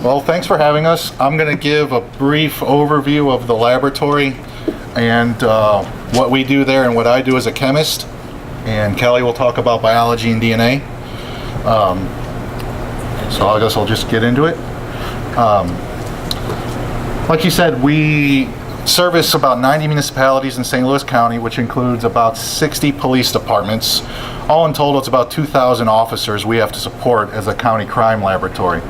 Well, thanks for having us. I'm going to give a brief overview of the laboratory and what we do there and what I do as a chemist. And Kelly will talk about biology and DNA. So I guess I'll just get into it. Like you said, we service about 90 municipalities in St. Louis County, which includes about 60 police departments. All in total, it's about 2,000 officers we have to support as a county crime laboratory.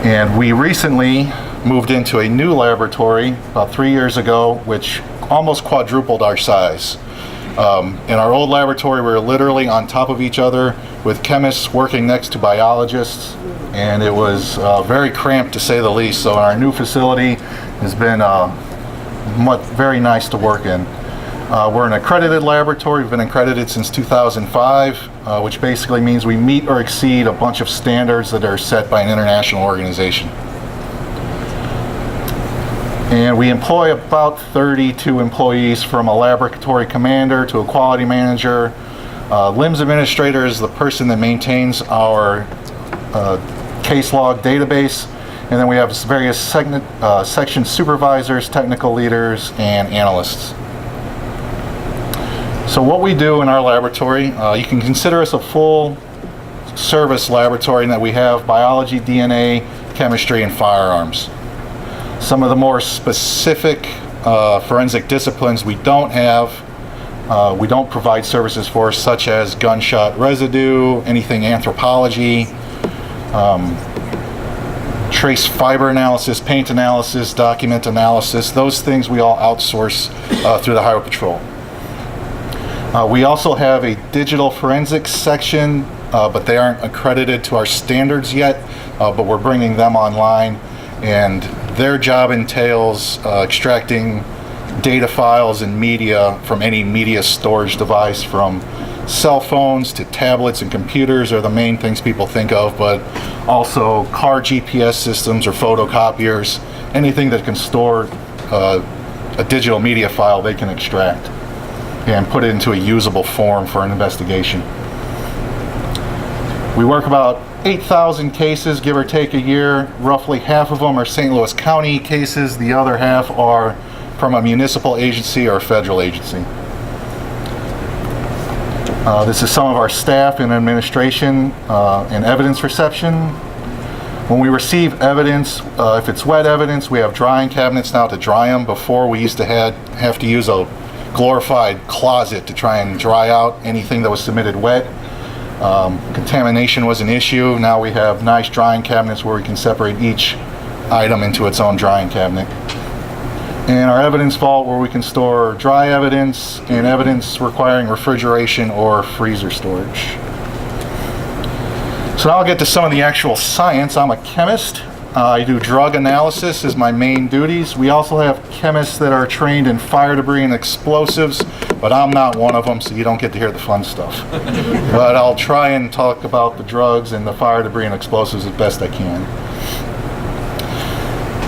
And we recently moved into a new laboratory about 3 years ago, which almost quadrupled our size. In our old laboratory, we were literally on top of each other with chemists working next to biologists, and it was very cramped to say the least. So our new facility has been very nice to work in. We're an accredited laboratory. We've been accredited since 2005, which basically means we meet or exceed a bunch of standards that are set by an international organization. And we employ about 32 employees, from a laboratory commander to a quality manager. LIMS administrator is the person that maintains our case log database. And then we have various section supervisors, technical leaders, and analysts. So what we do in our laboratory, you can consider us a full service laboratory in that we have biology, DNA, chemistry, and firearms. Some of the more specific forensic disciplines we don't have, we don't provide services for, such as gunshot residue, anything anthropology, trace fiber analysis, paint analysis, document analysis. Those things we all outsource through the Highway Patrol. We also have a digital forensics section, but they aren't accredited to our standards yet, but we're bringing them online, and their job entails extracting data files and media from any media storage device, from cell phones to tablets and computers are the main things people think of, but also car GPS systems or photocopiers. Anything that can store a digital media file, they can extract and put it into a usable form for an investigation. We work about 8,000 cases, give or take, a year. Roughly half of them are St. Louis County cases. The other half are from a municipal agency or a federal agency. This is some of our staff in administration and evidence reception. When we receive evidence, if it's wet evidence, we have drying cabinets now to dry them. Before, we used to have to use a glorified closet to try and dry out anything that was submitted wet. Contamination was an issue. Now we have nice drying cabinets where we can separate each item into its own drying cabinet. And our evidence vault, where we can store dry evidence and evidence requiring refrigeration or freezer storage. So now I'll get to some of the actual science. I'm a chemist. I do drug analysis as my main duties. We also have chemists that are trained in fire debris and explosives, but I'm not one of them, so you don't get to hear the fun stuff. But I'll try and talk about the drugs and the fire debris and explosives as best I can.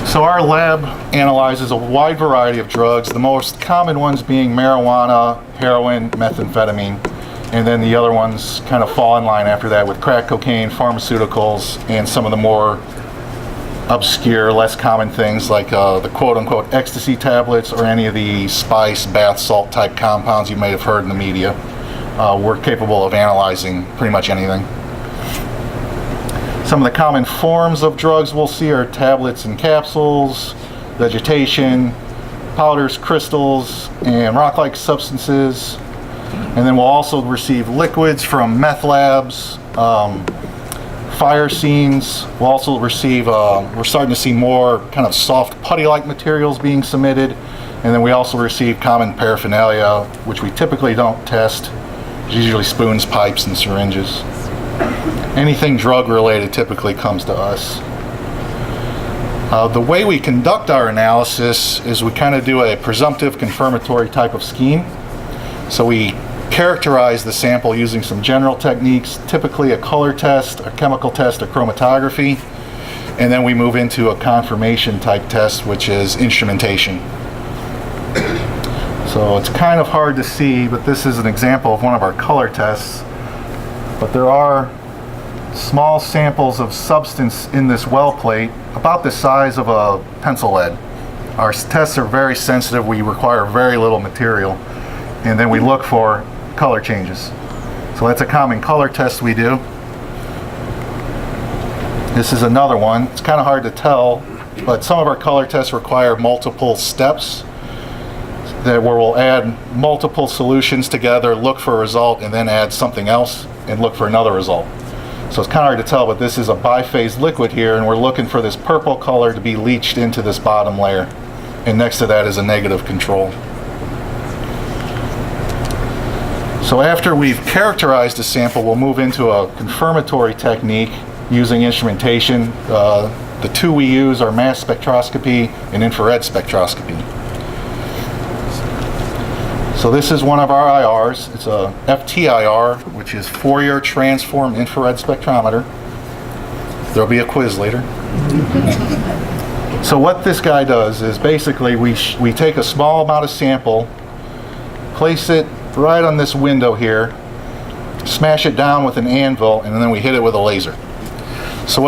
So our lab analyzes a wide variety of drugs, the most common ones being marijuana, heroin, methamphetamine, and then the other ones kind of fall in line after that with crack cocaine, pharmaceuticals, and some of the more obscure, less common things like the quote-unquote ecstasy tablets or any of the spice, bath salt type compounds you may have heard in the media. We're capable of analyzing pretty much anything. Some of the common forms of drugs we'll see are tablets and capsules, vegetation, powders, crystals, and rock-like substances. And then we'll also receive liquids from meth labs, fire scenes. We'll also receive, we're starting to see more kind of soft putty-like materials being submitted. And then we also receive common paraphernalia, which we typically don't test. It's usually spoons, pipes, and syringes. Anything drug-related typically comes to us. The way we conduct our analysis is we kind of do a presumptive confirmatory type of scheme. So we characterize the sample using some general techniques, typically a color test, a chemical test, a chromatography, and then we move into a confirmation type test, which is instrumentation. So it's kind of hard to see, but this is an example of one of our color tests. But there are small samples of substance in this well plate, about the size of a pencil lead. Our tests are very sensitive. We require very little material. And then we look for color changes. So that's a common color test we do. This is another one. It's kind of hard to tell, but some of our color tests require multiple steps where we'll add multiple solutions together, look for a result, and then add something else and look for another result. So it's kind of hard to tell, but this is a biphase liquid here, and we're looking for this purple color to be leached into this bottom layer. And next to that is a negative control. So after we've characterized the sample, we'll move into a confirmatory technique using instrumentation. The two we use are mass spectroscopy and infrared spectroscopy. So this is one of our IRs. It's a FTIR, which is Fourier Transform Infrared Spectrometer. There'll be a quiz later. So what this guy does is basically we take a small amount of sample, place it right on this window here, smash it down with an anvil, and then we hit it with a laser. So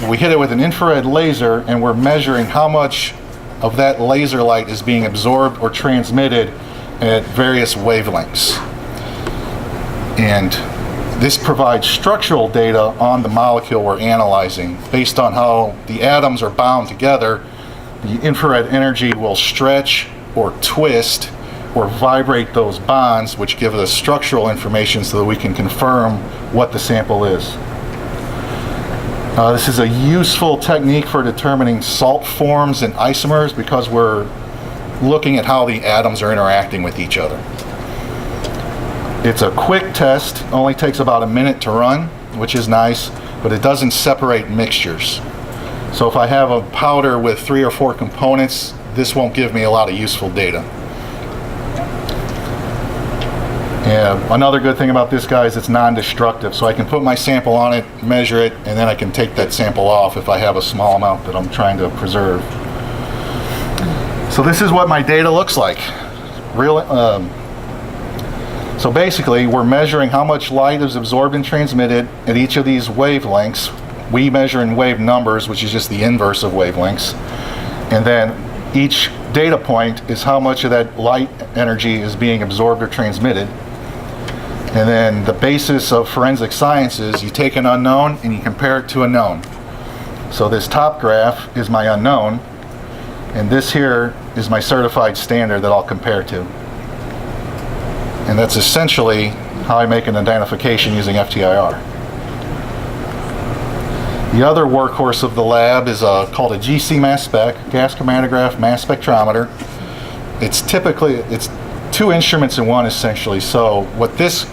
we hit it with an infrared laser, and we're measuring how much of that laser light is being absorbed or transmitted at various wavelengths. And this provides structural data on the molecule we're analyzing. Based on how the atoms are bound together, the infrared energy will stretch or twist or vibrate those bonds, which give us structural information so that we can confirm what the sample is. This is a useful technique for determining salt forms and isomers because we're looking at how the atoms are interacting with each other. It's a quick test, only takes about a minute to run, which is nice, but it doesn't separate mixtures. So if I have a powder with 3 or 4 components, this won't give me a lot of useful data. And another good thing about this guy is it's non-destructive, so I can put my sample on it, measure it, and then I can take that sample off if I have a small amount that I'm trying to preserve. So this is what my data looks like. So basically, we're measuring how much light is absorbed and transmitted at each of these wavelengths. We measure in wave numbers, which is just the inverse of wavelengths. And then each data point is how much of that light energy is being absorbed or transmitted. And then the basis of forensic science is you take an unknown and you compare it to a known. So this top graph is my unknown, and this here is my certified standard that I'll compare to. And that's essentially how I make an identification using FTIR. The other workhorse of the lab is called a GC mass spec, gas chromatograph mass spectrometer. It's 2 instruments in one essentially. So what this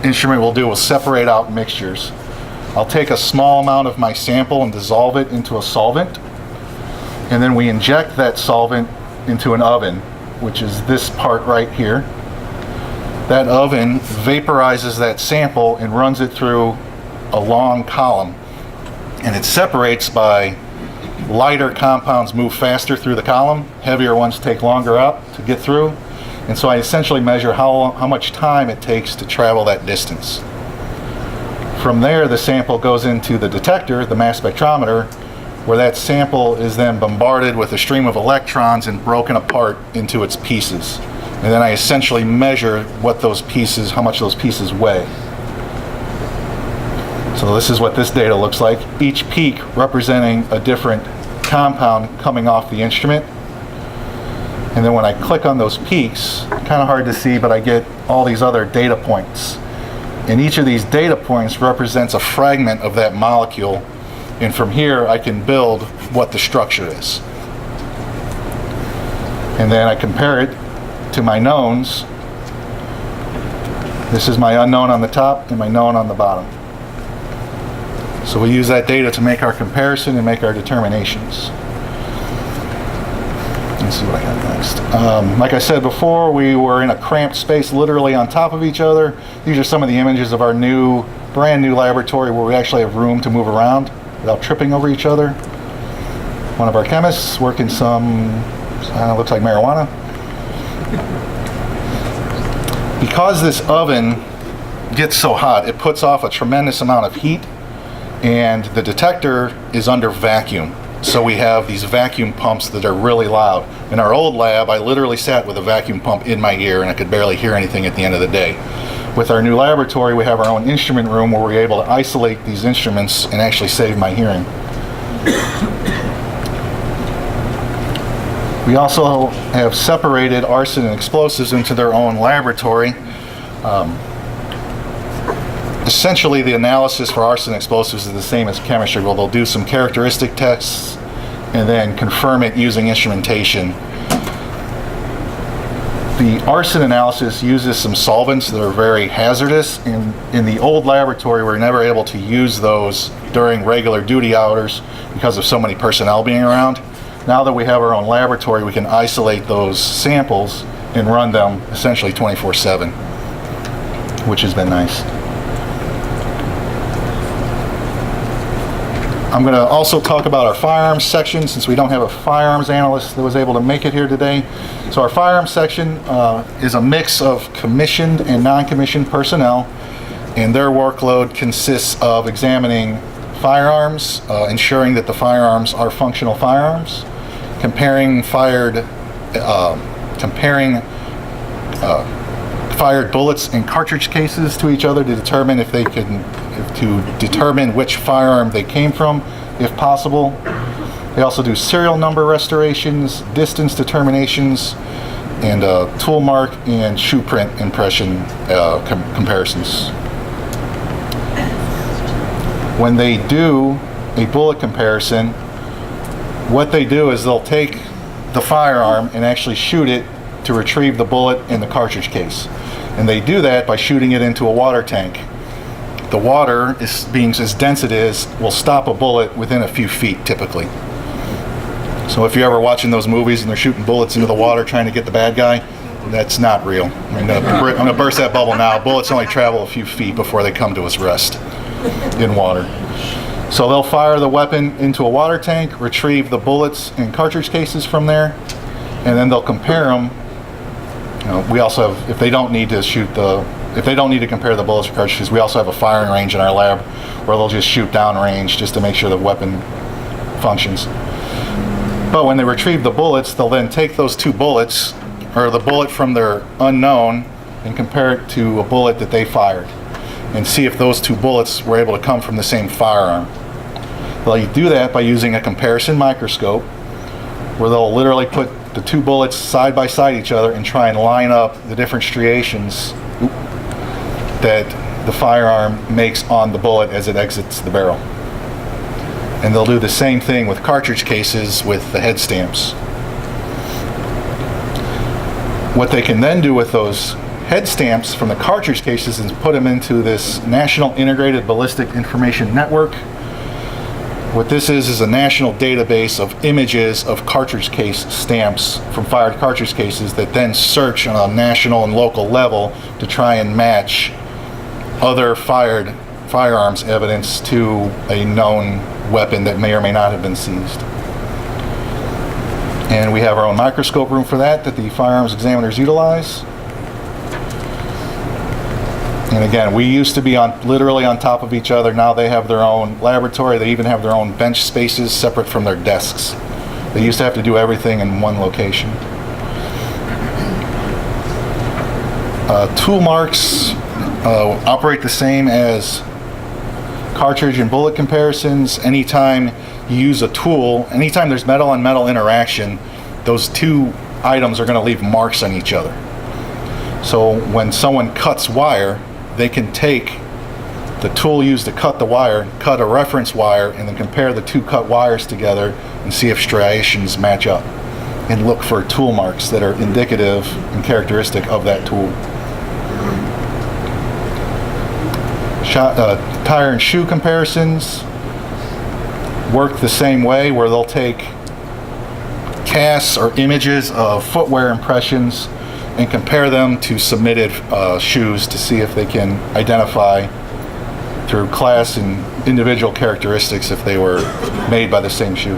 instrument will do will separate out mixtures. I'll take a small amount of my sample and dissolve it into a solvent, and then we inject that solvent into an oven, which is this part right here. That oven vaporizes that sample and runs it through a long column, and it separates by lighter compounds move faster through the column, heavier ones take longer up to get through. And so I essentially measure how much time it takes to travel that distance. From there, the sample goes into the detector, the mass spectrometer, where that sample is then bombarded with a stream of electrons and broken apart into its pieces. And then I essentially measure how much those pieces weigh. So this is what this data looks like. Each peak representing a different compound coming off the instrument. And then when I click on those peaks, kind of hard to see, but I get all these other data points. And each of these data points represents a fragment of that molecule. And from here, I can build what the structure is. And then I compare it to my knowns. This is my unknown on the top and my known on the bottom. So we use that data to make our comparison and make our determinations. Let's see what I got next. Like I said before, we were in a cramped space literally on top of each other. These are some of the images of our brand new laboratory where we actually have room to move around without tripping over each other. One of our chemists working some, looks like marijuana. Because this oven gets so hot, it puts off a tremendous amount of heat. and the detector is under vacuum. So we have these vacuum pumps that are really loud. In our old lab, I literally sat with a vacuum pump in my ear and I could barely hear anything at the end of the day. With our new laboratory, we have our own instrument room where we're able to isolate these instruments and actually save my hearing. We also have separated arson and explosives into their own laboratory. Essentially, the analysis for arson and explosives is the same as chemistry. Well, they'll do some characteristic tests and then confirm it using instrumentation. The arson analysis uses some solvents that are very hazardous. In the old laboratory, we were never able to use those during regular duty hours because of so many personnel being around. Now that we have our own laboratory, we can isolate those samples and run them essentially 24/7, which has been nice. I'm going to also talk about our firearms section since we don't have a firearms analyst that was able to make it here today. So our firearms section is a mix of commissioned and non-commissioned personnel, and their workload consists of examining firearms, ensuring that the firearms are functional firearms, comparing fired bullets and cartridge cases to each other to determine determine which firearm they came from, if possible. They also do serial number restorations, distance determinations, and tool mark and shoe print impression comparisons. When they do a bullet comparison, what they do is they'll take the firearm and actually shoot it to retrieve the bullet in the cartridge case. And they do that by shooting it into a water tank. The water, being as dense it is, will stop a bullet within a few feet typically. So if you're ever watching those movies and they're shooting bullets into the water trying to get the bad guy, that's not real. I'm going to burst that bubble now. Bullets only travel a few feet before they come to its rest in water. So they'll fire the weapon into a water tank, retrieve the bullets and cartridge cases from there, and then they'll compare them. We also have, if they don't need to compare the bullets or cartridges, we also have a firing range in our lab where they'll just shoot downrange just to make sure the weapon functions. But when they retrieve the bullets, they'll then take those two bullets, or the bullet from their unknown, and compare it to a bullet that they fired, and see if those two bullets were able to come from the same firearm. They'll do that by using a comparison microscope, where they'll literally put the two bullets side by side each other and try and line up the different striations that the firearm makes on the bullet as it exits the barrel. And they'll do the same thing with cartridge cases with the head stamps. What they can then do with those head stamps from the cartridge cases is put them into this National Integrated Ballistic Information Network. What this is a national database of images of cartridge case stamps from fired cartridge cases that then search on a national and local level to try and match other fired firearms evidence to a known weapon that may or may not have been seized. And we have our own microscope room for that the firearms examiners utilize. And again, we used to be literally on top of each other. Now they have their own laboratory. They even have their own bench spaces separate from their desks. They used to have to do everything in one location. Tool marks operate the same as cartridge and bullet comparisons. Anytime you use a tool, anytime there's metal on metal interaction, those two items are going to leave marks on each other. So when someone cuts wire, they can take the tool used to cut the wire, cut a reference wire, and then compare the two cut wires together and see if striations match up and look for tool marks that are indicative and characteristic of that tool. Tire and shoe comparisons work the same way, where they'll take casts or images of footwear impressions and compare them to submitted shoes to see if they can identify through class and individual characteristics if they were made by the same shoe.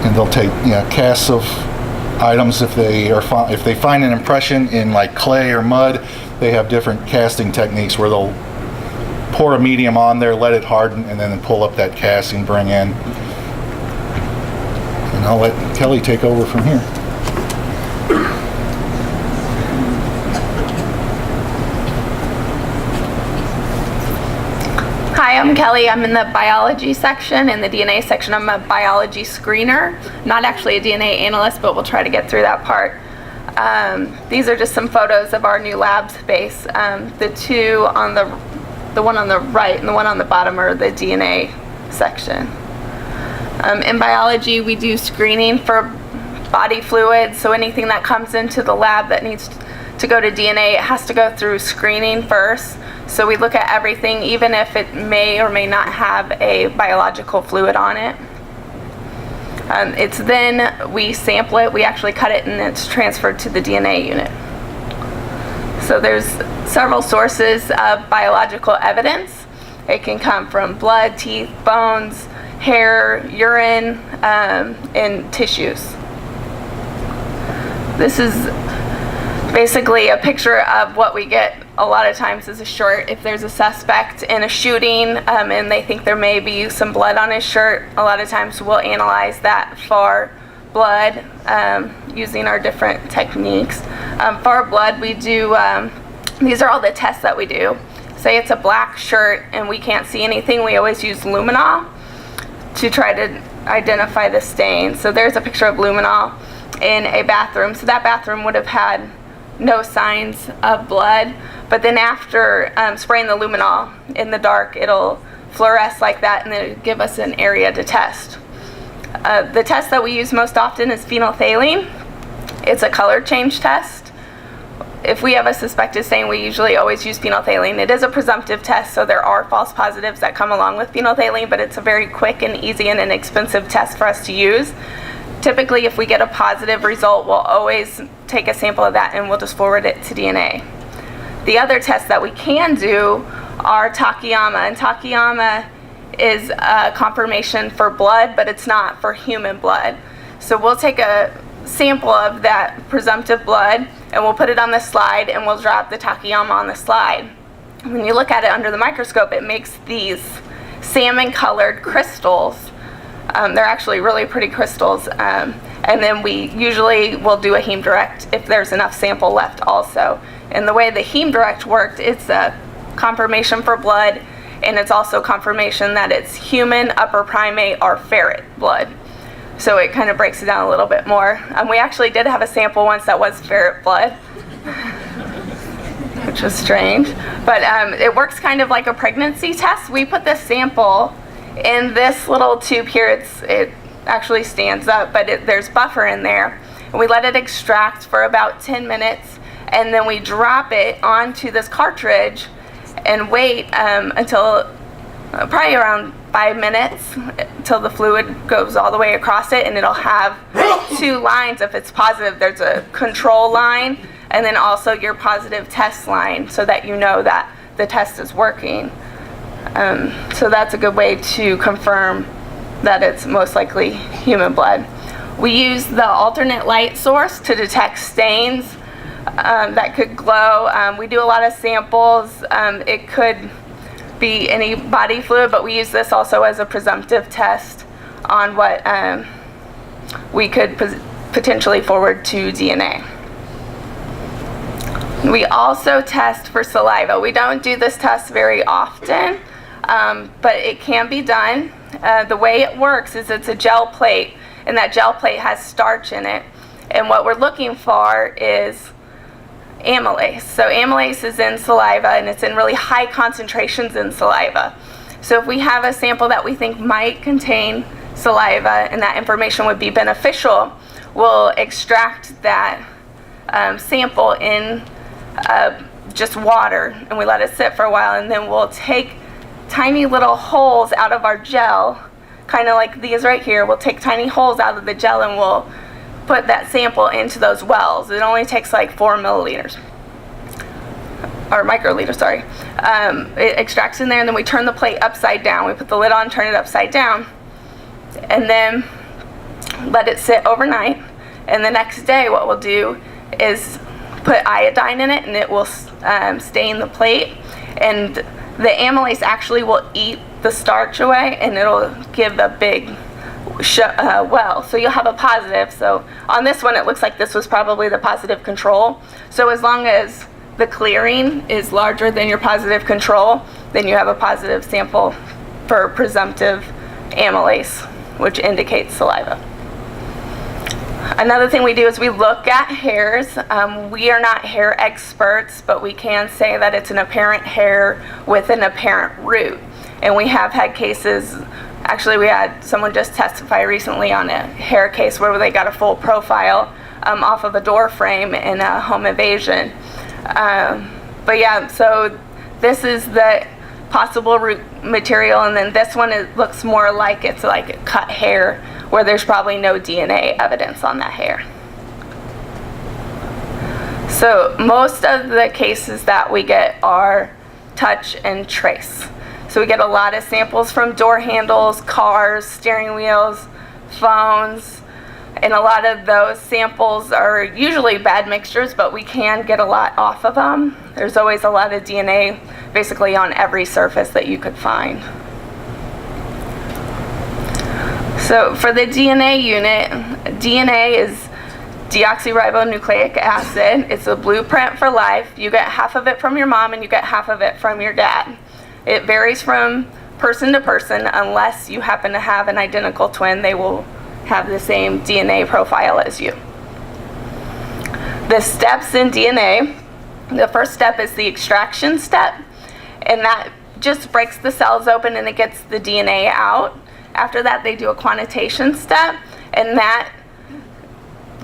And they'll take casts of items. If they find an impression in like clay or mud, they have different casting techniques where they'll pour a medium on there, let it harden, and then pull up that casting, bring in. And I'll let Kelly take over from here. Hi, I'm Kelly. I'm in the biology section. In the DNA section, I'm a biology screener. Not actually a DNA analyst, but we'll try to get through that part. These are just some photos of our new lab space. The two on the one on the right and the one on the bottom are the DNA section. In biology, we do screening for body fluids, so anything that comes into the lab that needs to go to DNA, it has to go through screening first. So we look at everything, even if it may or may not have a biological fluid on it. It's then we sample it, we actually cut it, and it's transferred to the DNA unit. So there's several sources of biological evidence. It can come from blood, teeth, bones, hair, urine, and tissues. This is basically a picture of what we get a lot of times is a shirt. If there's a suspect in a shooting and they think there may be some blood on his shirt, a lot of times we'll analyze that for blood using our different techniques. For our blood, we do, these are all the tests that we do. Say it's a black shirt and we can't see anything, we always use luminol to try to identify the stain. So there's a picture of luminol in a bathroom. So that bathroom would have had no signs of blood, but then after spraying the luminol in the dark, it'll fluoresce like that, and then it'll give us an area to test. The test that we use most often is phenolphthalein. It's a color change test. If we have a suspected stain, we usually always use phenolphthalein. It is a presumptive test, so there are false positives that come along with phenolphthalein, but it's a very quick and easy and inexpensive test for us to use. Typically, if we get a positive result, we'll always take a sample of that and we'll just forward it to DNA. The other tests that we can do are Takayama, and Takayama is a confirmation for blood, but it's not for human blood. So we'll take a sample of that presumptive blood and we'll put it on the slide and we'll drop the Takayama on the slide. When you look at it under the microscope, it makes these salmon-colored crystals. They're actually really pretty crystals, and then we usually will do a heme direct if there's enough sample left also. And the way the heme direct worked, it's a confirmation for blood, and it's also confirmation that it's human, upper primate, or ferret blood. So it kind of breaks it down a little bit more. We actually did have a sample once that was ferret blood, which was strange. But it works kind of like a pregnancy test. We put this sample in this little tube here. It actually stands up, but there's buffer in there. And we let it extract for about 10 minutes, and then we drop it onto this cartridge and wait until probably around 5 minutes until the fluid goes all the way across it, and it'll have two lines. If it's positive, there's a control line, and then also your positive test line, so that you know that the test is working. So that's a good way to confirm that it's most likely human blood. We use the alternate light source to detect stains that could glow. We do a lot of samples. It could be any body fluid, but we use this also as a presumptive test on what we could potentially forward to DNA. We also test for saliva. We don't do this test very often, but it can be done. The way it works is it's a gel plate, and that gel plate has starch in it. And what we're looking for is amylase. So amylase is in saliva, and it's in really high concentrations in saliva. So if we have a sample that we think might contain saliva and that information would be beneficial, we'll extract that sample in just water, and we let it sit for a while, and then we'll take tiny little holes out of our gel, kind of like these right here. We'll take tiny holes out of the gel and we'll put that sample into those wells. It only takes like 4 milliliters, or microliters, sorry. It extracts in there, and then we turn the plate upside down. We put the lid on, turn it upside down, and then let it sit overnight. And the next day what we'll do is put iodine in it, and it will stain the plate. And the amylase actually will eat the starch away, and it'll give a big well. So you'll have a positive. So on this one, it looks like this was probably the positive control. So as long as the clearing is larger than your positive control, then you have a positive sample for presumptive amylase, which indicates saliva. Another thing we do is we look at hairs. We are not hair experts, but we can say that it's an apparent hair with an apparent root. And we have had cases, actually we had someone just testify recently on a hair case where they got a full profile off of a door frame in a home invasion. But yeah, so this is the possible root material, and then this one, it looks more like it's like a cut hair where there's probably no DNA evidence on that hair. So most of the cases that we get are touch and trace. So we get a lot of samples from door handles, cars, steering wheels, phones, and a lot of those samples are usually bad mixtures, but we can get a lot off of them. There's always a lot of DNA basically on every surface that you could find. So for the DNA unit, DNA is deoxyribonucleic acid. It's a blueprint for life. You get half of it from your mom and you get half of it from your dad. It varies from person to person. Unless you happen to have an identical twin, they will have the same DNA profile as you. The steps in DNA, the first step is the extraction step, and that just breaks the cells open and it gets the DNA out. After that, they do a quantitation step, and that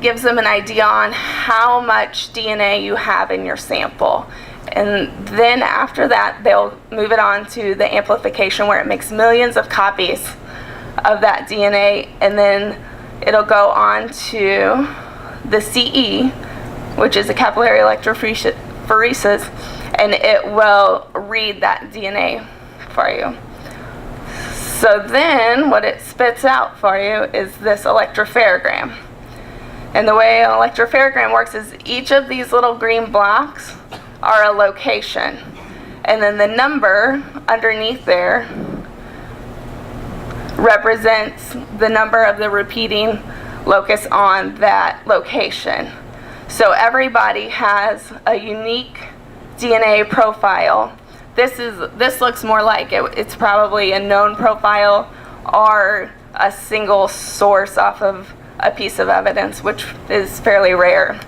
gives them an idea on how much DNA you have in your sample. And then after that, they'll move it on to the amplification, where it makes millions of copies of that DNA, and then it'll go on to the CE, which is a capillary electrophoresis, and it will read that DNA for you. So then what it spits out for you is this electropherogram. And the way an electropherogram works is each of these little green blocks are a location, and then the number underneath there represents the number of the repeating locus on that location. So everybody has a unique DNA profile. This looks more like it's probably a known profile or a single source off of a piece of evidence, which is fairly rare.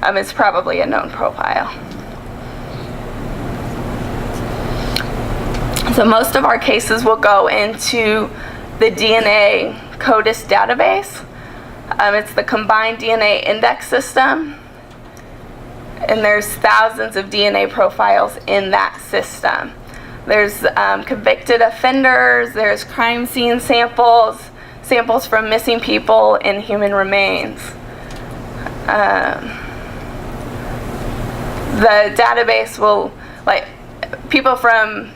It's probably a known profile. So most of our cases will go into the DNA CODIS database. It's the Combined DNA Index System, and there's thousands of DNA profiles in that system. There's convicted offenders, there's crime scene samples, samples from missing people, and human remains. The database will, like, people from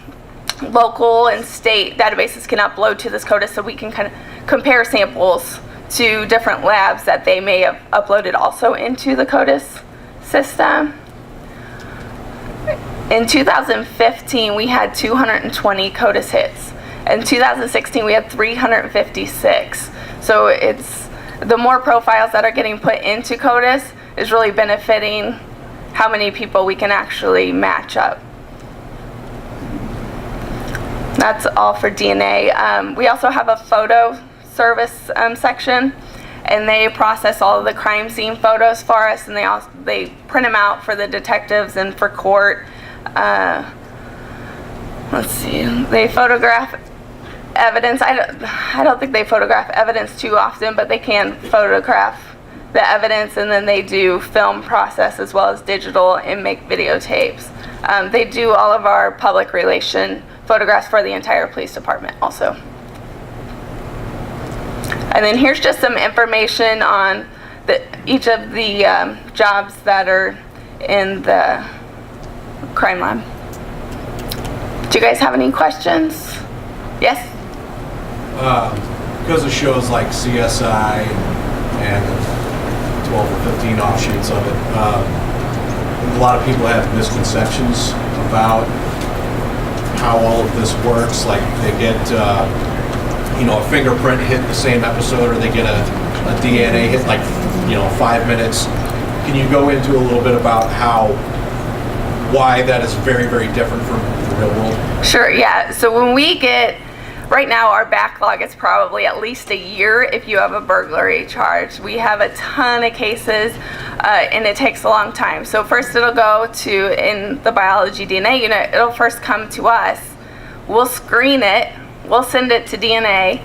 local and state databases can upload to this CODIS, so we can kind of compare samples to different labs that they may have uploaded also into the CODIS system. In 2015, we had 220 CODIS hits. In 2016, we had 356. So it's the more profiles that are getting put into CODIS is really benefiting how many people we can actually match up. That's all for DNA. We also have a photo service section, and they process all of the crime scene photos for us, and they print them out for the detectives and for court. Let's see, they photograph evidence. I don't think they photograph evidence too often, but they can photograph the evidence, and then they do film process as well as digital and make videotapes. They do all of our public relation photographs for the entire police department also. And then here's just some information on each of the jobs that are in the crime lab. Do you guys have any questions? Yes? Because of shows like CSI and 12 or 15 offshoots of it. A lot of people have misconceptions about how all of this works. Like they get, a fingerprint hit the same episode, or they get a DNA hit like, 5 minutes. Can you go into a little bit about why that is very, very different from the real world? Sure, yeah. So when we get, right now our backlog is probably at least a year if you have a burglary charge. We have a ton of cases and it takes a long time. So first it'll go to, in the biology DNA unit, it'll first come to us. We'll screen it, we'll send it to DNA,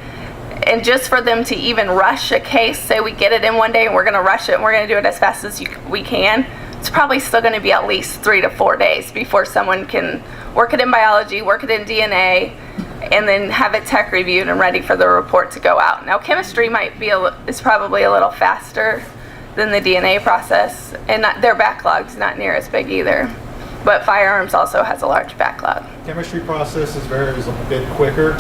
and just for them to even rush a case, say we get it in one day and we're going to rush it and we're going to do it as fast as we can, it's probably still going to be at least 3 to 4 days before someone can work it in biology, work it in DNA, and then have it tech reviewed and ready for the report to go out. Now chemistry is probably a little faster than the DNA process, and their backlog's not near as big either. But firearms also has a large backlog. Chemistry process is a bit quicker.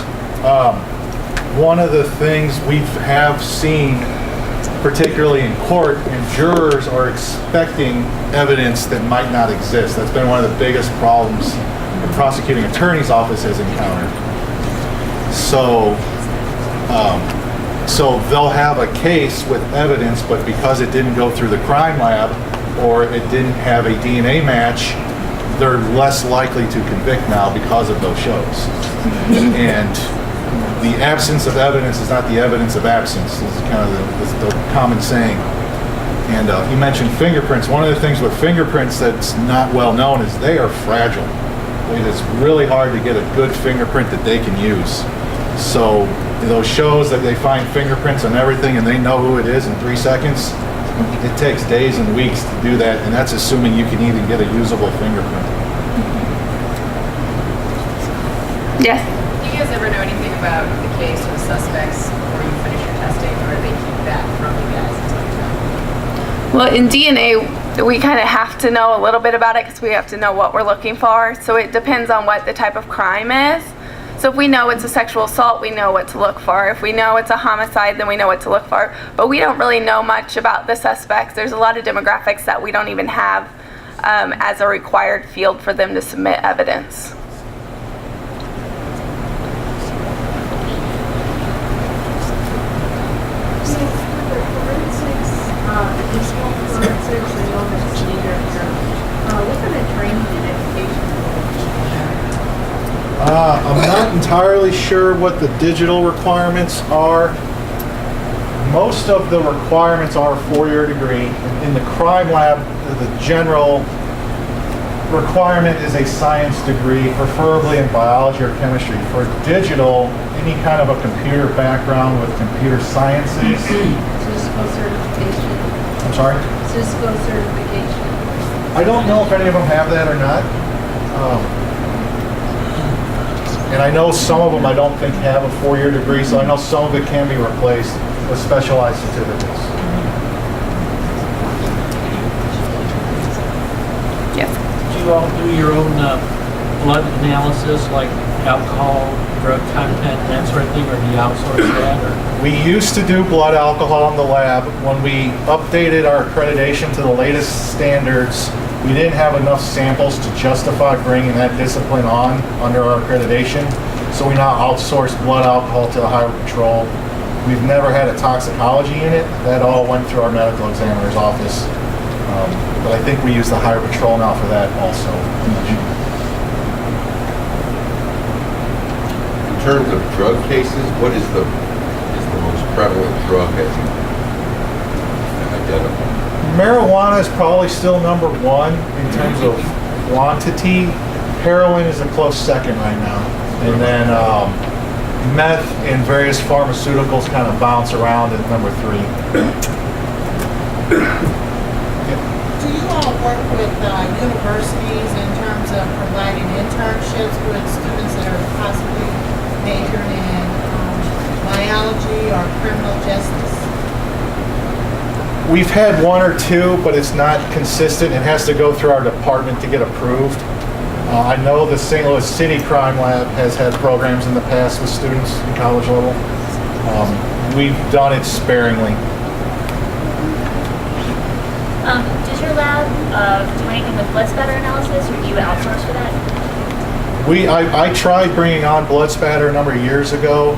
One of the things we have seen, particularly in court, and jurors are expecting evidence that might not exist. That's been one of the biggest problems the prosecuting attorney's office has encountered. So they'll have a case with evidence, but because it didn't go through the crime lab or it didn't have a DNA match, they're less likely to convict now because of those shows. And the absence of evidence is not the evidence of absence. This is kind of the common saying. And you mentioned fingerprints. One of the things with fingerprints that's not well known is they are fragile. It is really hard to get a good fingerprint that they can use. So those shows that they find fingerprints on everything and they know who it is in 3 seconds, it takes days and weeks to do that, and that's assuming you can even get a usable fingerprint. Yes? Do you guys ever know anything about the case or the suspects before you finish your testing, or do they keep that from you guys until you know? Well, in DNA, we kind of have to know a little bit about it because we have to know what we're looking for. So it depends on what the type of crime is. So if we know it's a sexual assault, we know what to look for. If we know it's a homicide, then we know what to look for. But we don't really know much about the suspects. There's a lot of demographics that we don't even have as a required field for them to submit evidence. What kind of training and education? I'm not entirely sure what the digital requirements are. Most of the requirements are a 4-year degree. In the crime lab, the general requirement is a science degree, preferably in biology or chemistry. For digital, any kind of a computer background with computer sciences. Cisco certification. I'm sorry? Cisco certification. I don't know if any of them have that or not. And I know some of them I don't think have a 4-year degree, so I know some of it can be replaced with specialized certificates. Yes. Do you all do your own blood analysis, like alcohol, drug content, that sort of thing, or do you outsource that? Or? We used to do blood alcohol in the lab. When we updated our accreditation to the latest standards, we didn't have enough samples to justify bringing that discipline on under our accreditation, so we now outsource blood alcohol to the Highway Patrol. We've never had a toxicology unit. That all went through our medical examiner's office. But I think we use the Highway Patrol now for that also. In terms of drug cases, what is the most prevalent drug as you identify? Marijuana is probably still number one in terms of quantity. Heroin is a close second right now. And then meth and various pharmaceuticals kind of bounce around at number 3. Do you all work with universities in terms of providing internships with students that are possibly majoring in biology or criminal justice? We've had 1 or 2, but it's not consistent. It has to go through our department to get approved. I know the St. Louis City Crime Lab has had programs in the past with students in college level. We've done it sparingly. Does your lab do anything with blood spatter analysis, or do you outsource for that? I tried bringing on blood spatter a number of years ago.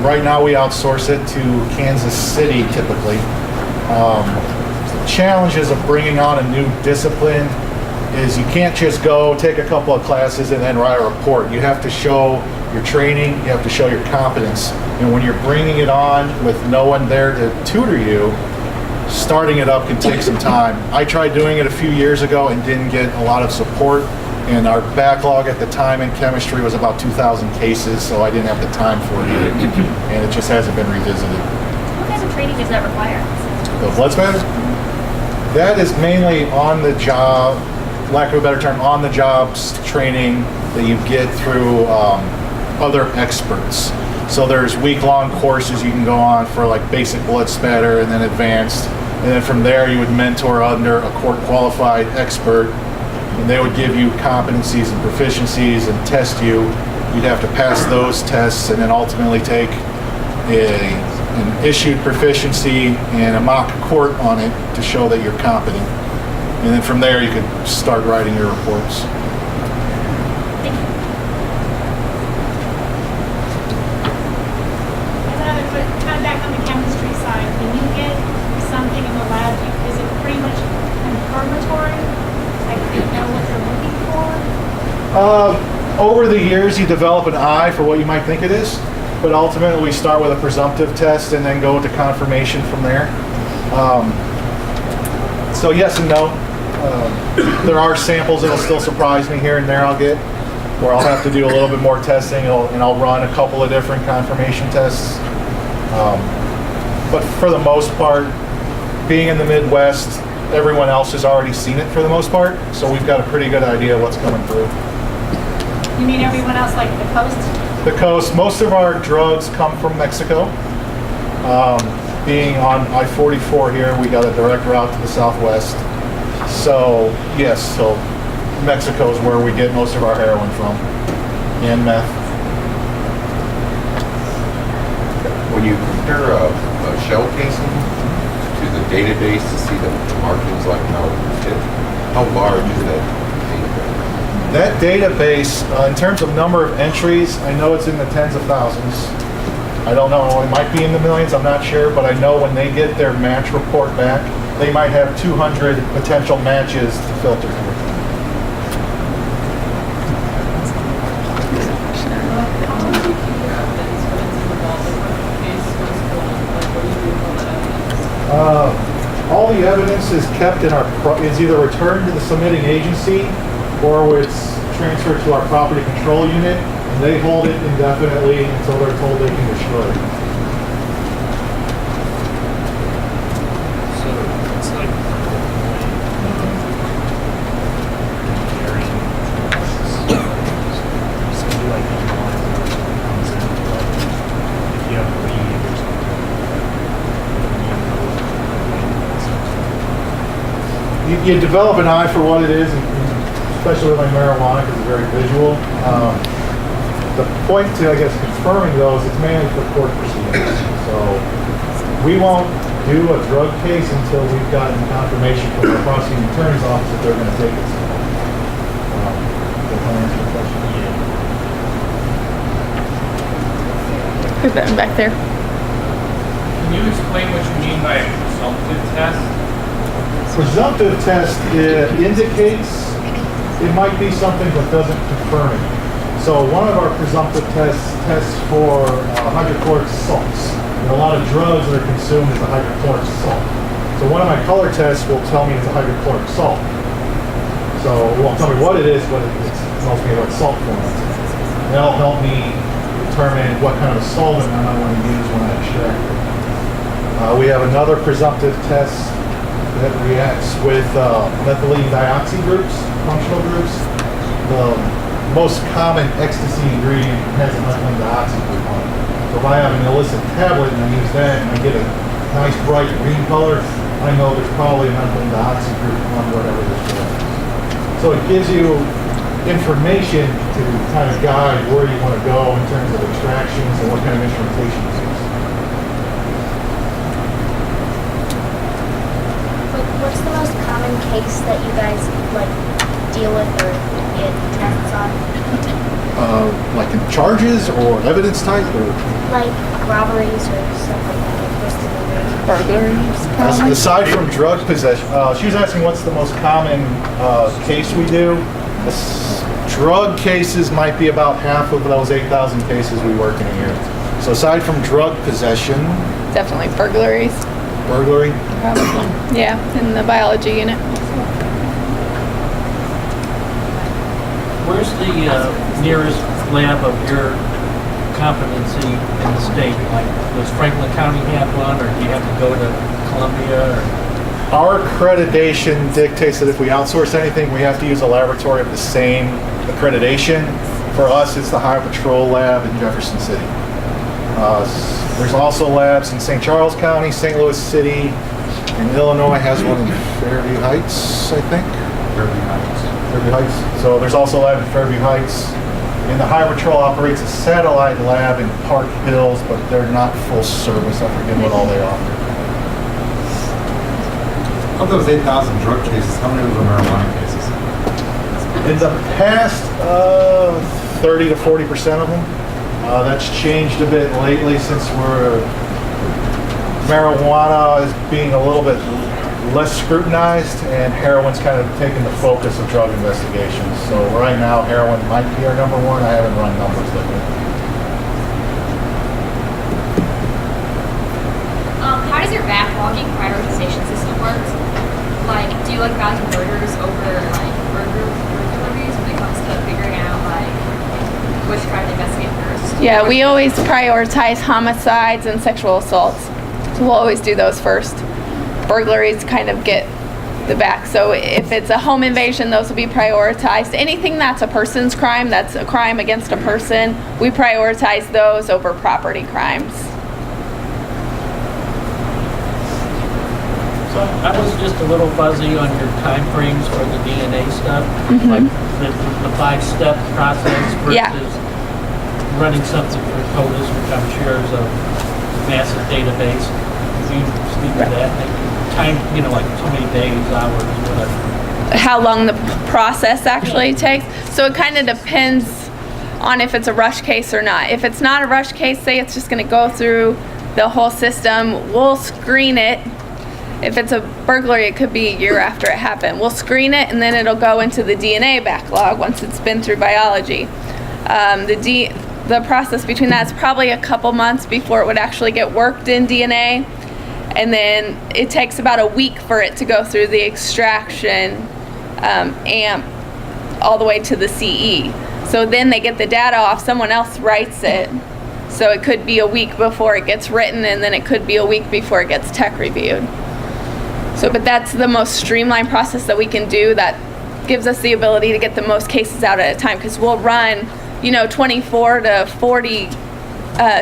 Right now we outsource it to Kansas City typically. The challenges of bringing on a new discipline is you can't just go take a couple of classes and then write a report. You have to show your training, you have to show your competence. And when you're bringing it on with no one there to tutor you, starting it up can take some time. I tried doing it a few years ago and didn't get a lot of support. And our backlog at the time in chemistry was about 2,000 cases, so I didn't have the time for it either. And it just hasn't been revisited. What kinds of training does that require? The blood spatter? That is mainly on the job, lack of a better term, on the job training that you get through other experts. So there's week-long courses you can go on for like basic blood spatter and then advanced. And then from there you would mentor under a court-qualified expert, and they would give you competencies and proficiencies and test you. You'd have to pass those tests and then ultimately take an issued proficiency and a mock court on it to show that you're competent. And then from there you could start writing your reports. Kind of back on the chemistry side, when you get something in the lab, is it pretty much confirmatory? Like you know what you're looking for? Over the years, you develop an eye for what you might think it is, but ultimately we start with a presumptive test and then go to confirmation from there. So yes and no. There are samples that'll still surprise me here and there I'll get, where I'll have to do a little bit more testing and I'll run a couple of different confirmation tests. But for the most part, being in the Midwest, everyone else has already seen it for the most part, so we've got a pretty good idea of what's coming through. You mean everyone else, like the coast? The coast, most of our drugs come from Mexico. Being on I-44 here, we got a direct route to the southwest. So yes, so Mexico is where we get most of our heroin from, and meth. When you compare a shell casing to the database to see the markings, like how large is that database? That database, in terms of number of entries, I know it's in the tens of thousands. I don't know, it might be in the millions, I'm not sure, but I know when they get their match report back, they might have 200 potential matches to filter through. All the evidence is kept in is either returned to the submitting agency or it's transferred to our property control unit, and they hold it indefinitely until they're told they can destroy it. So it's like if you have weed or something, you develop an eye for what it is, and especially with my marijuana because it's very visual. The point to, I guess, confirming those, it's mainly for court proceedings. So we won't do a drug case until we've gotten confirmation from the prosecuting attorney's office that they're going to take it. Does that answer your question? Who's that back there? Can you explain what you mean by a presumptive test? Presumptive test indicates it might be something but doesn't confirm it. So one of our presumptive tests for hydrochloric salts. And a lot of drugs that are consumed is a hydrochloric salt. So one of my color tests will tell me it's a hydrochloric salt. So it won't tell me what it is, but it tells me what salt form it's in. That'll help me determine what kind of solvent I might want to use when I extract it. We have another presumptive test that reacts with methylene dioxy groups, functional groups. The most common ecstasy ingredient has a methylene dioxy group on it. So if I have an illicit tablet and I use that and I get a nice bright green color, I know there's probably a methylene dioxy group on whatever this drug is. So it gives you information to kind of guide where you want to go in terms of extractions and what kind of instrumentation to use. So case that you guys like deal with or get tests on? Like in charges or evidence type or? Like robberies or stuff like that, like first degree Burglaries. Aside from drug possession, she was asking what's the most common case we do. Drug cases might be about half of those 8,000 cases we work in a year. So aside from drug possession, Definitely burglaries. burglary, Probably. Yeah, in the biology unit. Where's the nearest lab of your competency in the state? Like, does Franklin County have one, or do you have to go to Columbia? Or? our accreditation dictates that if we outsource anything, we have to use a laboratory of the same accreditation. For us, it's the Highway Patrol lab in Jefferson City. There's also labs in St. Charles County, St. Louis City, and Illinois has one in Fairview Heights, I think. Fairview Heights. So there's also a lab in Fairview Heights. And the Highway Patrol operates a satellite lab in Park Hills, but they're not full service. I forget what all they offer. Of those 8,000 drug cases, how many of them are marijuana cases? In the past, 30 to 40% of them. That's changed a bit lately since marijuana is being a little bit less scrutinized and heroin's kind of taken the focus of drug investigations. So right now, heroin might be our number one. I haven't run numbers lately. How does your backlogging prioritization system work? Like, do you like value murders over like burglaries when it comes to figuring out like which crime to investigate first? Yeah, we always prioritize homicides and sexual assaults. So we'll always do those first. Burglaries kind of get the back. So if it's a home invasion, those will be prioritized. Anything that's a person's crime, that's a crime against a person, we prioritize those over property crimes. So I was just a little fuzzy on your time frames for the DNA stuff, like the 5-step process versus Yeah. running something for CODIS, which I'm sure is a massive database. Can you speak to that? Like, time, like so many days, hours, whatever. How long the process actually takes. So it kind of depends on if it's a rush case or not. If it's not a rush case, say it's just going to go through the whole system, we'll screen it. If it's a burglary, it could be a year after it happened. We'll screen it and then it'll go into the DNA backlog once it's been through biology. The process between that is probably a couple months before it would actually get worked in DNA. And then it takes about a week for it to go through the extraction AMP all the way to the CE. So then they get the data off, someone else writes it. So it could be a week before it gets written, and then it could be a week before it gets tech reviewed. So, but that's the most streamlined process that we can do that gives us the ability to get the most cases out at a time, because we'll run 24 to 40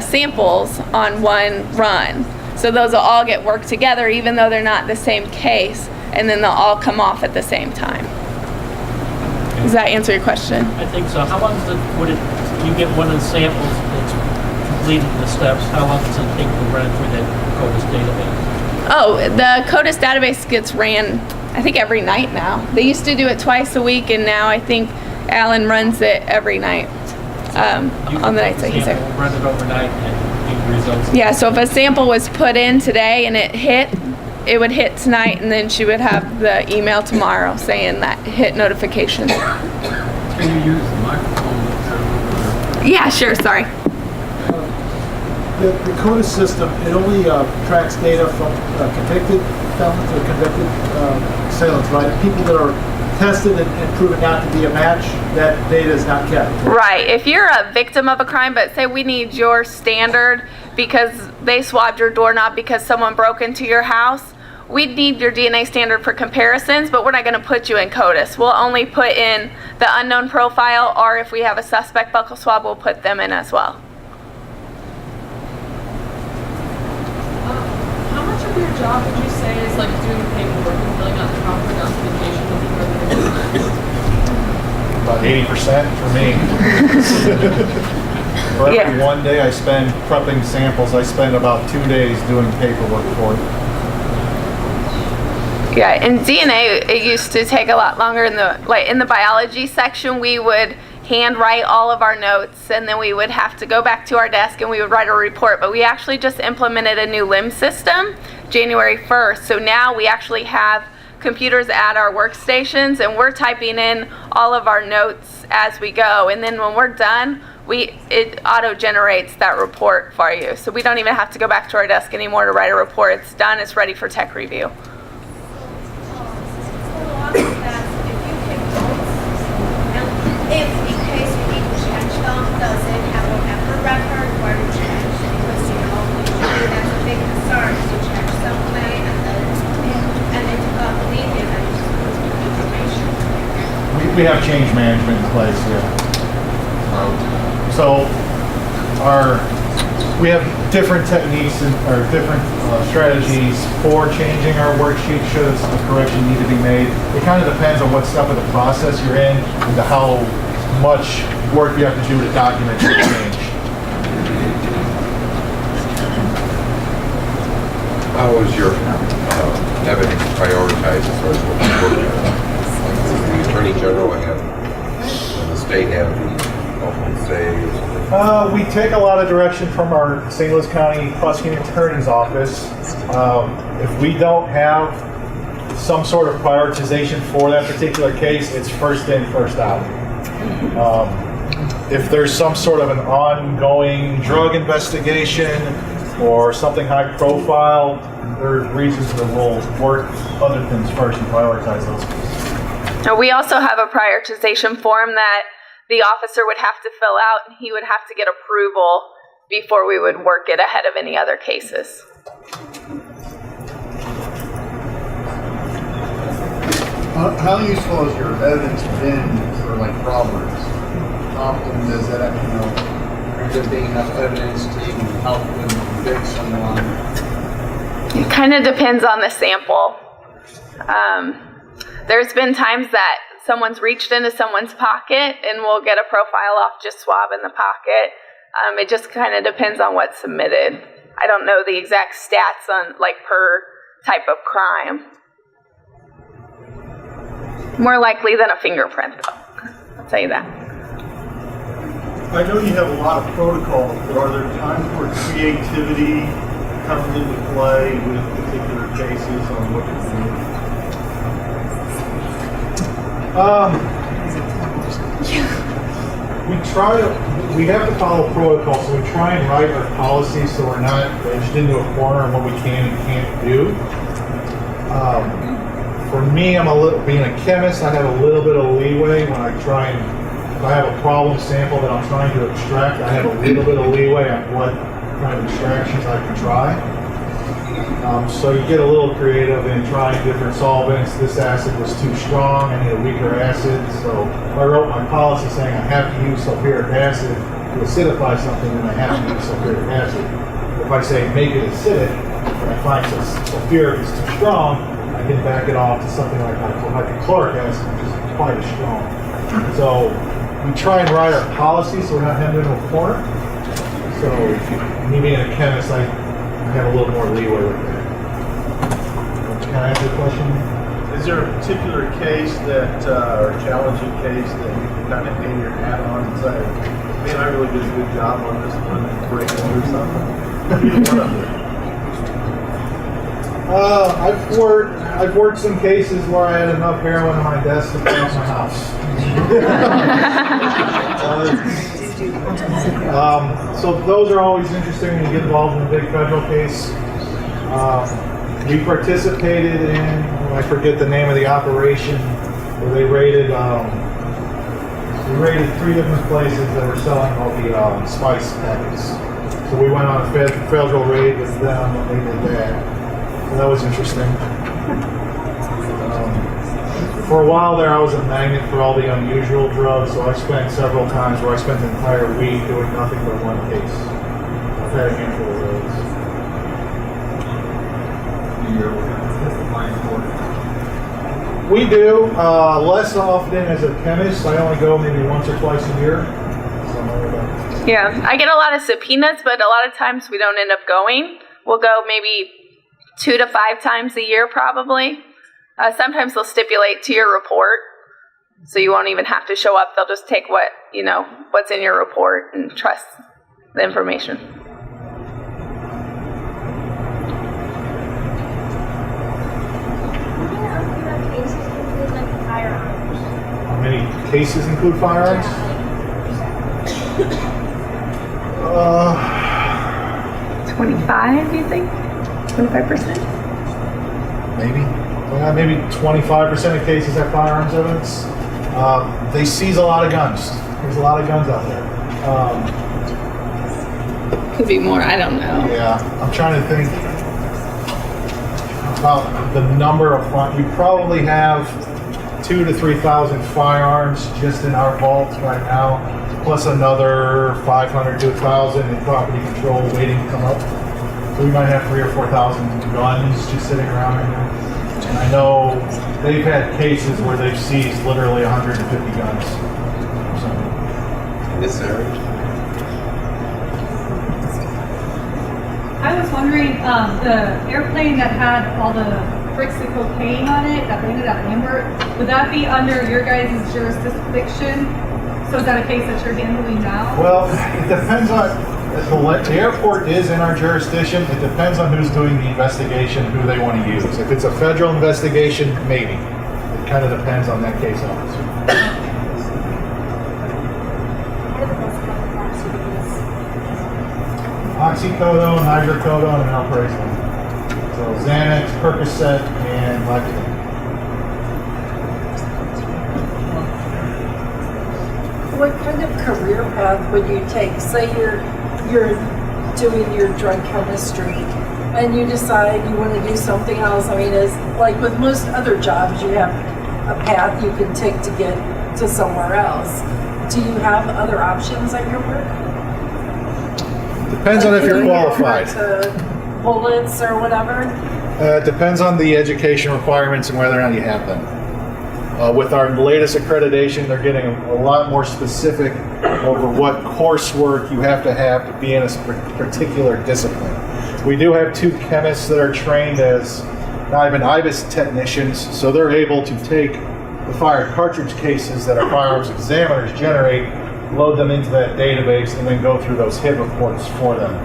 samples on one run. So those will all get worked together even though they're not the same case, and then they'll all come off at the same time. Does that answer your question? I think so. How long would you get one of the samples that's completed the steps, how long does it take to run through that CODIS database? Oh, the CODIS database gets ran, I think, every night now. They used to do it twice a week, and now I think Alan runs it every night on the nights that he's there. Run it overnight and get results. Yeah, so if a sample was put in today and it would hit tonight, and then she would have the email tomorrow saying that hit notification. Can you use the microphone? Yeah, sure, sorry. The CODIS system, it only tracks data from convicted felons or convicted assailants, right? People that are tested and proven not to be a match, that data is not kept. Right. If you're a victim of a crime, but say we need your standard because they swabbed your doorknob because someone broke into your house, we'd need your DNA standard for comparisons, but we're not going to put you in CODIS. We'll only put in the unknown profile, or if we have a suspect buccal swab, we'll put them in as well. How much of your job would you say is like doing the paperwork and filling out the proper documentation with the About 80% for me. For every one day I spend prepping samples, I spend about 2 days doing paperwork for it. Yeah, in DNA, it used to take a lot longer. In the biology section, we would handwrite all of our notes, and then we would have to go back to our desk and we would write a report. But we actually just implemented a new LIMS system January 1st. So now we actually have computers at our workstations, and we're typing in all of our notes as we go. And then when we're done, it auto-generates that report for you. So we don't even have to go back to our desk anymore to write a report. It's done. It's ready for tech review. If in case you need to change them, does it have a member record where you change? Because usually that's a big concern. You change something and then you got deleted and you just lose information. We have change management in place, yeah. So we have different techniques or different strategies for changing our worksheet should a correction need to be made. It kind of depends on what step of the process you're in and how much work you have to do to document your change. How is your evidence prioritized as far as what you work on? Does the Attorney General have, the state have the ultimate say? We take a lot of direction from our St. Louis County Prosecuting Attorney's Office. If we don't have some sort of prioritization for that particular case, it's first in, first out. If there's some sort of an ongoing drug investigation or something high profile, there's reasons that we'll work other things first and prioritize those. Now, we also have a prioritization form that the officer would have to fill out, and he would have to get approval before we would work it ahead of any other cases. How useful has your evidence been for like robberies? How often does that, are there being enough evidence to even help them convict someone? It kind of depends on the sample. There's been times that someone's reached into someone's pocket and we'll get a profile off just swab in the pocket. It just kind of depends on what's submitted. I don't know the exact stats on per type of crime. More likely than a fingerprint, though. I'll tell you that. I know you have a lot of protocols, but are there times where creativity comes into play with particular cases on what to do? We have to follow protocol, so we try and write our policies so we're not edged into a corner on what we can and can't do. For me, being a chemist, I have a little bit of leeway when I try and, if I have a problem sample that I'm trying to extract, I have a little bit of leeway on what kind of extractions I can try. So you get a little creative in trying different solvents. This acid was too strong, I need a weaker acid. So I wrote my policy saying I have to use sulfuric acid to acidify something, then I have to use sulfuric acid. If I say make it acidic, and I find sulfuric is too strong, I can back it off to something like hydrochloric acid, which is quite as strong. So we try and write our policy so we're not hemmed into a corner. So me being a chemist, I have a little more leeway with that. Can I answer the question? Is there a particular case or challenging case that you can kind of hang your hat on and say, man, I really did a good job on this one and break it or something? I've worked some cases where I had enough heroin on my desk to pass my house. So those are always interesting when you get involved in a big federal case. We participated in, I forget the name of the operation, where they raided 3 different places that were selling all the spice packets. So we went on a federal raid with them and they did that. So that was interesting. For a while there, I was a magnet for all the unusual drugs, so I spent several times where I spent an entire week doing nothing but one case. I've had a handful of those. We do, less often as a chemist. I only go maybe once or twice a year. Yeah, I get a lot of subpoenas, but a lot of times we don't end up going. We'll go maybe 2 to 5 times a year probably. Sometimes they'll stipulate to your report, so you won't even have to show up. They'll just take what's in your report and trust the information. How many cases include firearms? 25, you think? 25%? Maybe 25% of cases have firearms evidence. They seize a lot of guns. There's a lot of guns out there. Could be more, I don't know. Yeah, I'm trying to think about the number of we probably have 2,000 to 3,000 firearms just in our vaults right now, plus another 500 to 1,000 in property control waiting to come up. So we might have 3,000 or 4,000 guns just sitting around right now. And I know they've had cases where they've seized literally 150 guns. In this area? I was wondering, the airplane that had all the bricks of cocaine on it that landed at Lambert, would that be under your guys' jurisdiction? So is that a case that you're handling now? Well, it depends on, the airport is in our jurisdiction. It depends on who's doing the investigation, who they want to use. If it's a federal investigation, maybe. It kind of depends on that case officer. Oxycodone, hydrocodone, and alprazolam. So Xanax, Percocet, and Vicodin. What kind of career path would you take? Say you're doing your drug chemistry and you decide you want to do something else. I mean, it's like with most other jobs, you have a path you can take to get to somewhere else. Do you have other options at your work? Depends on if you're qualified. Bullets or whatever? It depends on the education requirements and whether or not you have them. With our latest accreditation, they're getting a lot more specific over what coursework you have to be in a particular discipline. We do have 2 chemists that are trained as IBIS technicians, so they're able to take the fire cartridge cases that our firearms examiners generate, load them into that database, and then go through those hit reports for them.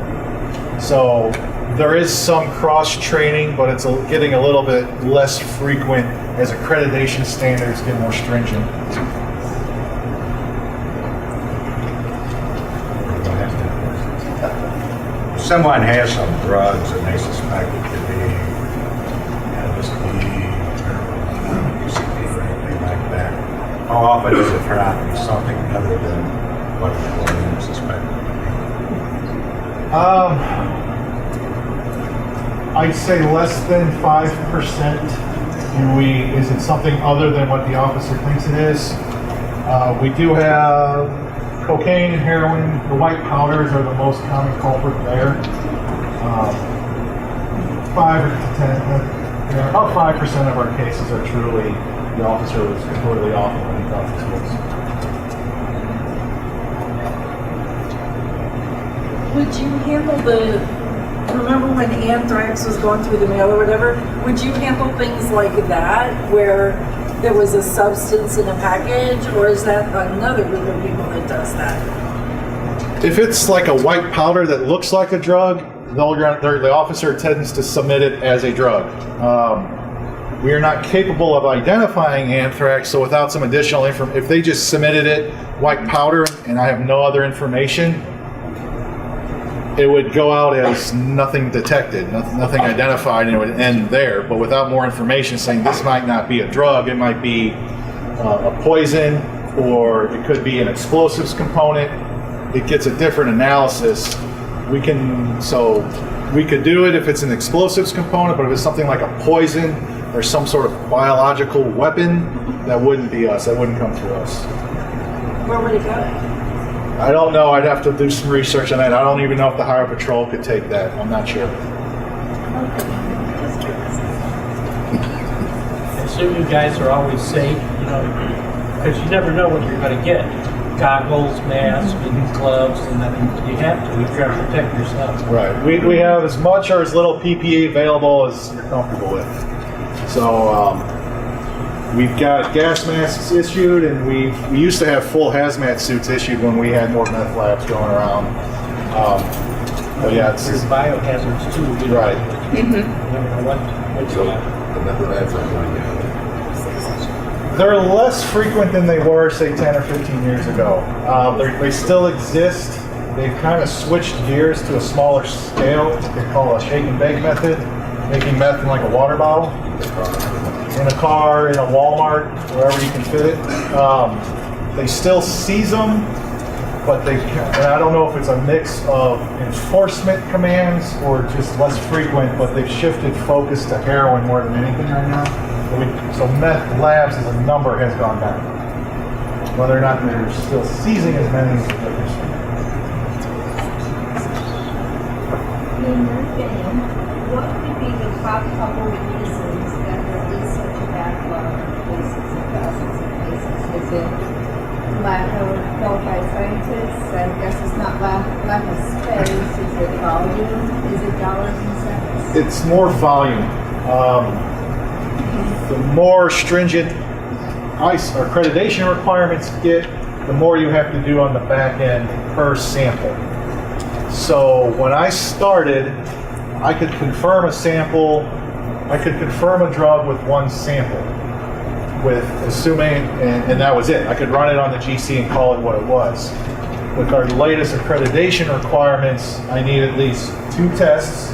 So there is some cross-training, but it's getting a little bit less frequent as accreditation standards get more stringent. Someone has some drugs and they suspect it could be LSD, marijuana, PCP, or anything like that. How often does it turn out to be something other than what the employee suspected? I'd say less than 5%. Is it something other than what the officer thinks it is? We do have cocaine and heroin. The white powders are the most common culprit there. 5 or 10, about 5% of our cases are truly the officer was completely off when he thought this was. Would you handle remember when anthrax was going through the mail or whatever, would you handle things like that where there was a substance in a package, or is that another group of people that does that? If it's like a white powder that looks like a drug, the officer tends to submit it as a drug. We are not capable of identifying anthrax, so without some additional information, if they just submitted it white powder and I have no other information, it would go out as nothing detected, nothing identified, and it would end there. But without more information saying this might not be a drug, it might be a poison, or it could be an explosives component. It gets a different analysis. We could do it if it's an explosives component, but if it's something like a poison or some sort of biological weapon, that wouldn't be us. That wouldn't come through us. Where would it go? I don't know. I'd have to do some research on that. I don't even know if the Highway Patrol could take that. I'm not sure. I assume you guys are always safe, because you never know what you're going to get. Goggles, masks, and gloves, and I mean, you have to. You try to protect yourself. Right. We have as much or as little PPE available as you're comfortable with. So We've got gas masks issued, and we used to have full hazmat suits issued when we had more meth labs going around. But yeah, There's biohazards too. You know, right. You never know what's So going the method labs are going down. They're less frequent than they were, say, 10 or 15 years ago. They still exist. They've kind of switched gears to a smaller scale. They call a shake and bake method, making meth in like a water bottle, in a car, in a Walmart, wherever you can fit it. They still seize them, but and I don't know if it's a mix of enforcement commands or just less frequent, but they've shifted focus to heroin more than anything right now. So meth labs as a number has gone down. Whether or not they're still seizing as many is a different story. In your opinion, what would be the top couple reasons that there is such a backlog of cases and thousands of cases? Is it lack of qualified scientists? I guess it's not lack of space. Is it volume? Is it dollars and cents? It's more volume. The more stringent ICE or accreditation requirements get, the more you have to do on the back end per sample. So when I started, I could confirm a sample, I could confirm a drug with one sample, with assuming, and that was it. I could run it on the GC and call it what it was. With our latest accreditation requirements, I need at least 2 tests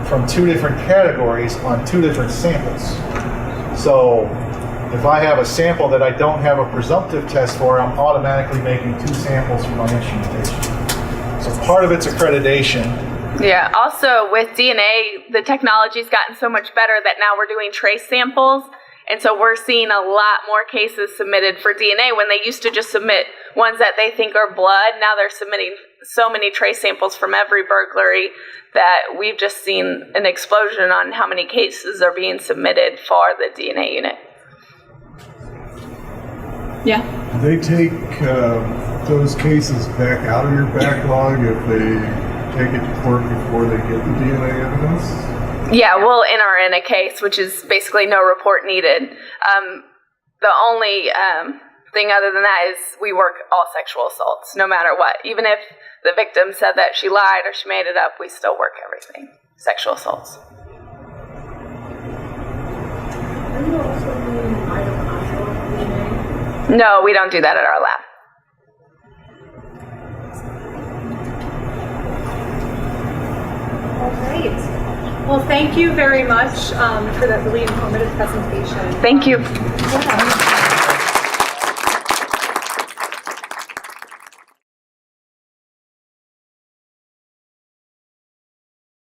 from 2 different categories on 2 different samples. So if I have a sample that I don't have a presumptive test for, I'm automatically making 2 samples for my instrumentation. So part of it's accreditation. Yeah, also with DNA, the technology's gotten so much better that now we're doing trace samples. And so we're seeing a lot more cases submitted for DNA when they used to just submit ones that they think are blood. Now they're submitting so many trace samples from every burglary that we've just seen an explosion on how many cases are being submitted for the DNA unit. Yeah. They take those cases back out of your backlog if they take it to court before they get the DNA evidence? Yeah, we'll enter in a case, which is basically no report needed. The only thing other than that is we work all sexual assaults, no matter what. Even if the victim said that she lied or she made it up, we still work everything. Sexual assaults. Are you also doing mitochondrial DNA? No, we don't do that at our lab. All right. Well, thank you very much for that really informative presentation. Thank you. Yeah.